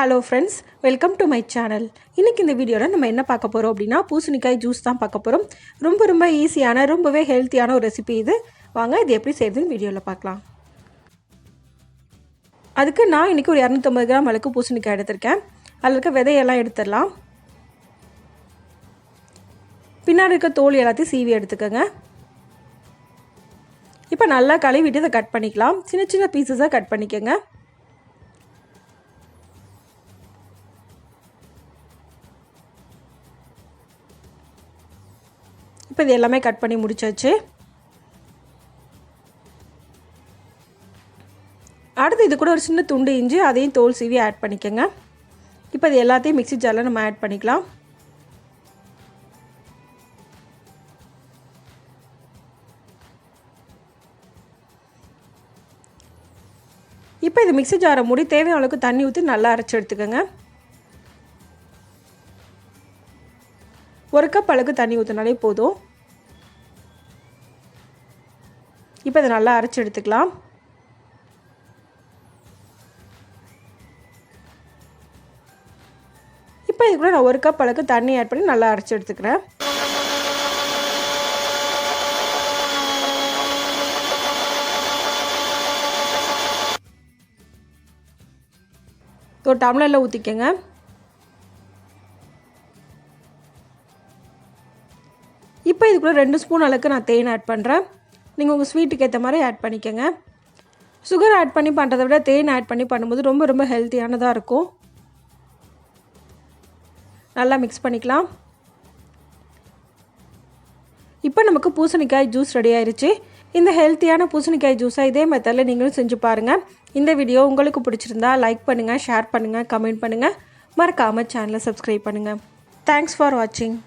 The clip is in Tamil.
Hello friends, welcome to my channel. இன்றைக்கி இந்த வீடியோவில் நம்ம என்ன பார்க்க போகிறோம் அப்படின்னா பூசணிக்காய் ஜூஸ் தான் பார்க்க போகிறோம். ரொம்ப ஈஸியான ரொம்பவே ஹெல்த்தியான ஒரு ரெசிபி இது. வாங்க இது எப்படி செய்யுதுன்னு வீடியோவில் பார்க்கலாம். அதுக்கு நான் இன்றைக்கி ஒரு 250 கிராம் அளவுக்கு பூசணிக்காய் எடுத்திருக்கேன். அதில் இருக்க விதையெல்லாம் எடுத்துடலாம். பின்னாடி இருக்க தோல் எல்லாத்தையும் சீவி எடுத்துக்கோங்க. இப்போ நல்லா கழுவிட்டு இதை கட் பண்ணிக்கலாம். சின்ன பீசஸாக கட் பண்ணிக்கோங்க. இப்போ இது எல்லாமே கட் பண்ணி முடிச்சாச்சு. அடுத்து இது கூட ஒரு சின்ன துண்டு இஞ்சி, அதையும் தோல் சீவி ஆட் பண்ணிக்கோங்க. இப்போ இது எல்லாத்தையும் மிக்ஸி ஜாரில் நம்ம ஆட் பண்ணிக்கலாம். இப்போ இது மிக்ஸி ஜாரை மூடி தேவையான அளவுக்கு தண்ணி ஊற்றி நல்லா அரைச்சி எடுத்துக்கோங்க. 1 கப் அளவுக்கு தண்ணி ஊற்றினாலே போதும். இப்போ இதை நல்லா அரைச்சி எடுத்துக்கலாம். இப்போ இது கூட நான் 1 கப் அளவுக்கு தண்ணி ஆட் பண்ணி நல்லா அரைச்சி எடுத்துக்கிறேன். ஒரு டம்ளரில் ஊற்றிக்கங்க. இப்போ இது கூட 2 ஸ்பூன் அளவுக்கு நான் தேன் ஆட் பண்ணுறேன். நீங்கள் உங்கள் ஸ்வீட்டுக்கு ஏற்ற மாதிரி ஆட் பண்ணிக்கோங்க. சுகர் ஆட் பண்ணி பண்ணுறதை விட தேன் ஆட் பண்ணி பண்ணும்போது ரொம்ப ஹெல்த்தியானதாக இருக்கும். நல்லா மிக்ஸ் பண்ணிக்கலாம். இப்போ நமக்கு பூசணிக்காய் ஜூஸ் ரெடி ஆயிடுச்சு. இந்த ஹெல்த்தியான பூசணிக்காய் ஜூஸை இதே மெத்தடில் நீங்களும் செஞ்சு பாருங்கள். இந்த வீடியோ உங்களுக்கு பிடிச்சிருந்தா லைக் பண்ணுங்கள், ஷேர் பண்ணுங்கள், கமெண்ட் பண்ணுங்கள். மறக்காமல் சேனலை சப்ஸ்கிரைப் பண்ணுங்கள். தேங்க்ஸ் ஃபார் வாட்சிங்.